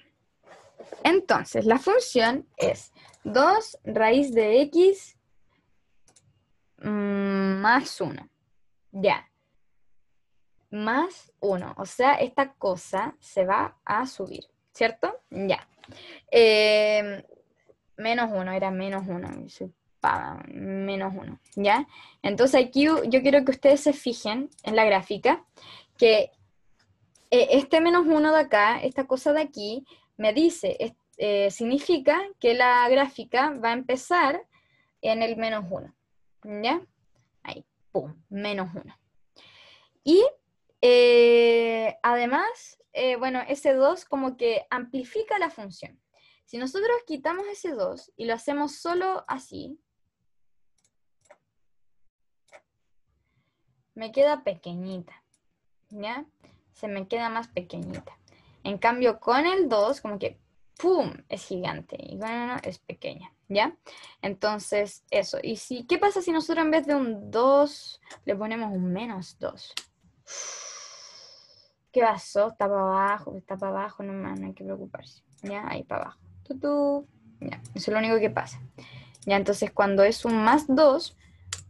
Entonces, la función es 2 raíz de x más 1. Ya. Más 1. O sea, esta cosa se va a subir, ¿cierto? Ya. Menos 1, era menos 1. Menos 1, ¿ya? Entonces aquí yo quiero que ustedes se fijen en la gráfica que este menos 1 de acá, esta cosa de aquí, me dice, significa que la gráfica va a empezar en el menos 1, ¿ya? Ahí, pum, menos 1. Y además, bueno, ese 2 como que amplifica la función. Si nosotros quitamos ese 2 y lo hacemos solo así, me queda pequeñita, ¿ya? Se me queda más pequeñita. En cambio, con el 2, como que ¡pum! Es gigante y con el 1 es pequeña, ¿ya? Entonces, eso. ¿Y qué pasa si nosotros en vez de un 2 le ponemos un menos 2? ¿Qué pasó? Está para abajo nomás, no hay que preocuparse. ¿Ya? Ahí para abajo. Ya, eso es lo único que pasa. Ya, entonces cuando es un más 2,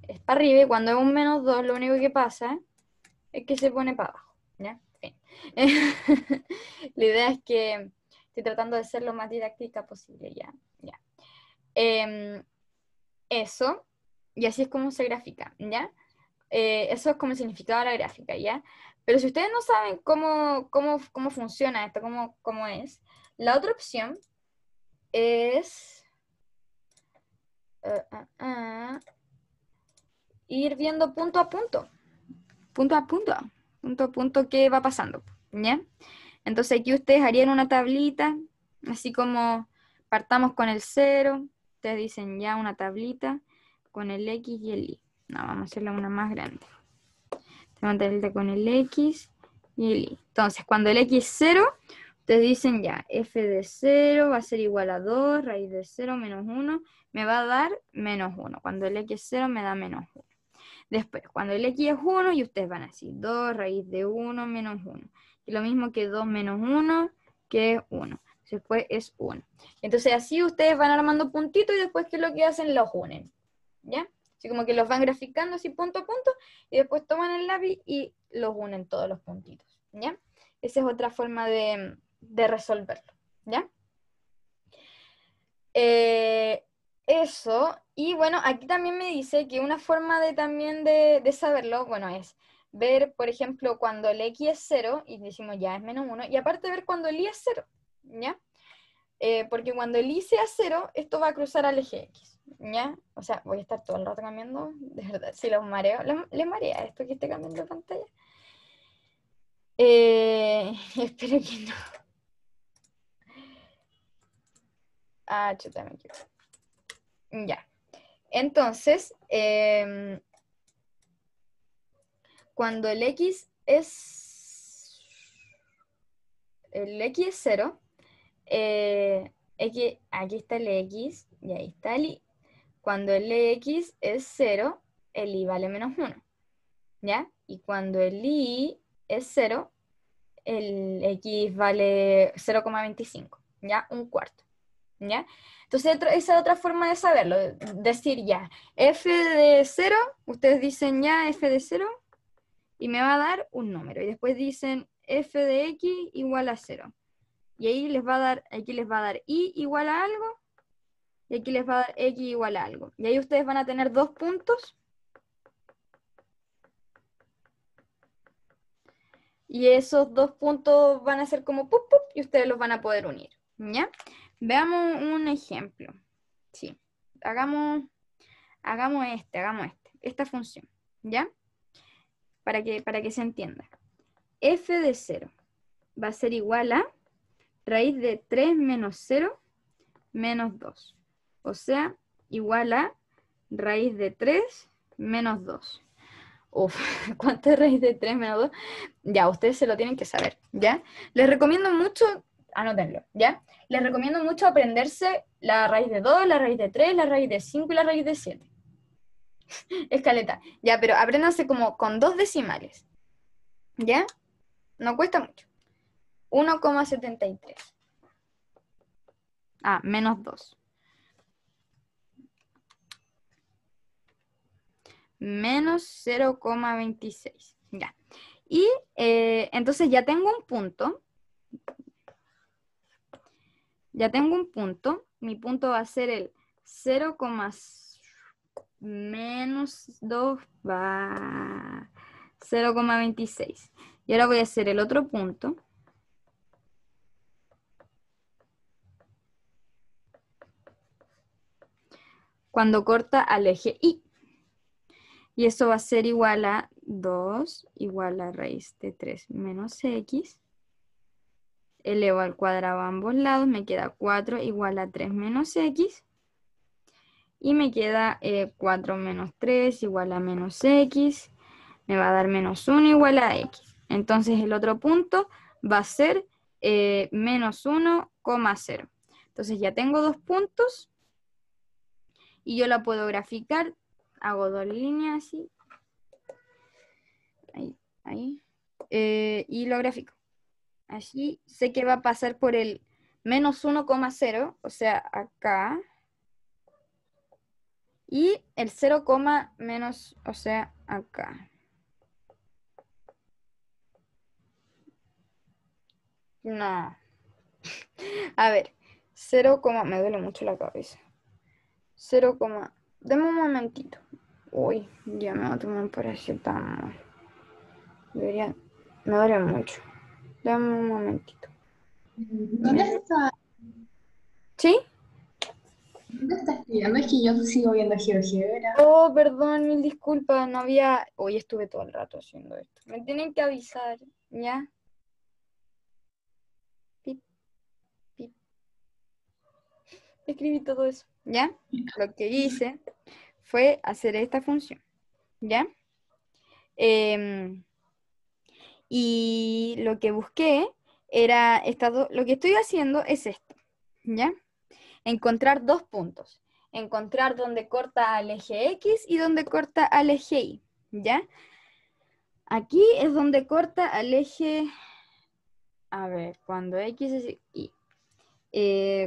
es para arriba, y cuando es un menos 2, lo único que pasa es que se pone para abajo. ¿Ya? Fin. La idea es que estoy tratando de ser lo más didáctica posible, ya. Ya. Eso, y así es como se grafica, ¿ya? Eso es como el significado de la gráfica, ¿ya? Pero si ustedes no saben cómo funciona esto, cómo es, la otra opción es ir viendo punto a punto qué va pasando, ¿ya? Entonces aquí ustedes harían una tablita, así como partamos con el 0, ustedes dicen ya una tablita con el X y el Y. No, vamos a hacerla una más grande. Tengo una tablita con el X y el Y. Entonces, cuando el X es 0, ustedes dicen ya, f de 0 va a ser igual a 2, raíz de 0 menos 1, me va a dar menos 1. Cuando el X es 0 me da menos 1. Después, cuando el X es 1, y ustedes van a decir 2 raíz de 1 menos 1. Y lo mismo que 2 menos 1, que es 1. Después es 1. Entonces así ustedes van armando puntitos y después, ¿qué es lo que hacen? Los unen, ¿ya? Así como que los van graficando así punto a punto y después toman el lápiz y los unen todos los puntitos, ¿ya? Esa es otra forma de resolverlo, ¿ya? Eso, y bueno, aquí también me dice que una forma también de saberlo, bueno, es ver, por ejemplo, cuando el X es 0, y decimos ya es menos 1, y aparte ver cuando el Y es 0, ¿ya? Porque cuando el y sea 0, esto va a cruzar al eje X, ¿ya? O sea, voy a estar todo el rato cambiando, de verdad, si los mareo, ¿les marea esto que esté cambiando de pantalla? Espero que no. Ah, chuta, me equivoqué. Ya. Entonces, cuando el X es 0, aquí está el X y ahí está el Y. Cuando el X es 0, el Y vale menos 1, ¿ya? Y cuando el Y es 0, el X vale 0,25, ¿ya? Un cuarto, ¿ya? Entonces, esa es otra forma de saberlo, decir ya, f de 0, ustedes dicen ya f de 0, y me va a dar un número, y después dicen f de x igual a 0, y ahí les va a dar, aquí les va a dar y igual a algo, y aquí les va a dar x igual a algo, y ahí ustedes van a tener 2 puntos, y esos 2 puntos van a ser como pup, pup, y ustedes los van a poder unir, ¿ya? Veamos un ejemplo. Sí, hagamos esta función, ¿ya? Para que se entienda. F de 0 va a ser igual a raíz de 3 menos 0 menos 2. O sea, igual a raíz de 3 menos 2. Uf, ¿cuánto es raíz de 3 menos 2? Ya, ustedes se lo tienen que saber, ¿ya? Les recomiendo mucho, anótenlo, ¿ya? Les recomiendo mucho aprenderse la raíz de 2, la raíz de 3, la raíz de 5 y la raíz de 7. Escaleta, ya, pero apréndanse como con 2 decimales, ¿ya? No cuesta mucho. 1,73. Ah, menos 2. Menos 0,26. Ya. Y entonces ya tengo un punto. Ya tengo un punto. Mi punto va a ser el 0, menos 2 va 0,26. Y ahora voy a hacer el otro punto. Cuando corta al eje Y. Y eso va a ser igual a 2 igual a raíz de 3 menos X. Elevo al cuadrado a ambos lados, me queda 4 igual a 3 menos X. Y me queda 4 menos 3 igual a menos X. Me va a dar menos 1 igual a X. Entonces el otro punto va a ser menos 1,0. Entonces ya tengo 2 puntos. Y yo la puedo graficar. Hago 2 líneas así. Ahí. Y lo grafico. Así sé que va a pasar por el menos 1,0, o sea, acá. Y el 0, menos, o sea, acá. No. A ver, 0, me duele mucho la cabeza. 0, deme un momentito. Uy, ya me voy a tomar un paracetamol. Me duele mucho. Dame un momentito. ¿Dónde está, ¿Sí? dónde está estudiando? Es que yo sigo viendo GeoGebra. Oh, perdón, mil disculpas, no había... Hoy estuve todo el rato haciendo esto. Me tienen que avisar, ¿ya? Pip, pip. Escribí todo eso, ¿ya? Lo que hice fue hacer esta función, ¿ya? Y lo que busqué era... Lo que estoy haciendo es esto, ¿ya? Encontrar 2 puntos. Encontrar dónde corta al eje X y dónde corta al eje Y, ¿ya? Aquí es donde corta al eje, a ver, cuando X es Y.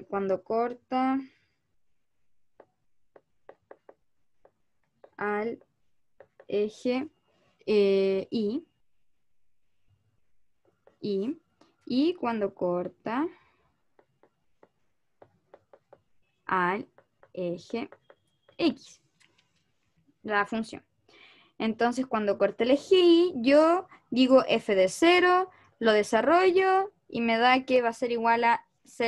Cuando corta al eje Y. Y cuando corta al eje X. La función. Entonces, cuando corte el eje Y, yo digo f de 0, lo desarrollo y me da que va a ser igual a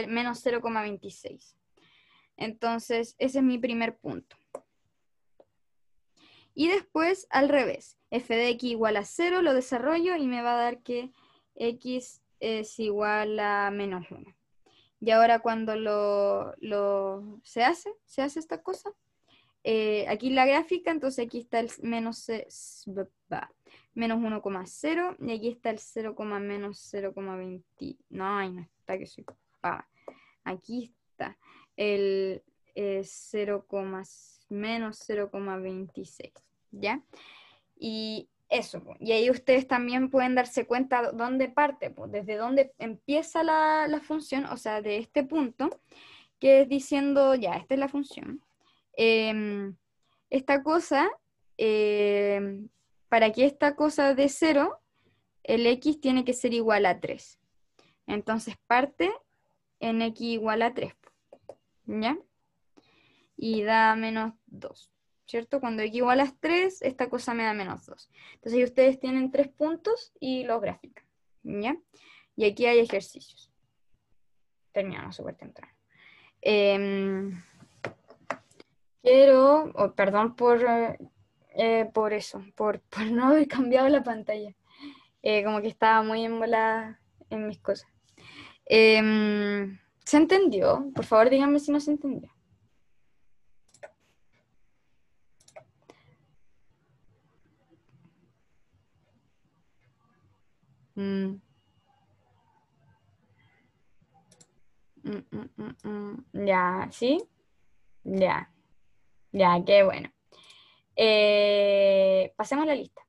menos 0,26. Entonces, ese es mi primer punto. Y después, al revés, f de x igual a 0, lo desarrollo y me va a dar que x es igual a menos 1. Y ahora cuando se hace esta cosa, aquí la gráfica, entonces aquí está el menos 1,0 y aquí está el 0,-0,20. No, ahí no está, que soy aquí está el 0, menos 0,26, ¿ya? Y eso, po. Y ahí ustedes también pueden darse cuenta dónde parte, pues, desde dónde empieza la función, o sea, de este punto, que es diciendo, ya, esta es la función. Esta cosa, para que esta cosa de 0, el x tiene que ser igual a 3. Entonces parte en x igual a 3, ¿ya? Y da menos 2, ¿cierto? Cuando x igual a 3, esta cosa me da menos 2. Entonces ahí ustedes tienen 3 puntos y los grafican, ¿ya? Y aquí hay ejercicios. Terminamos súper temprano. Perdón por eso, por no haber cambiado la pantalla. Como que estaba muy embolada en mis cosas. ¿Se entendió? Por favor, díganme si no se entendió. Mm. Ya, ¿sí? Ya, ya, qué bueno. Pasemos la lista.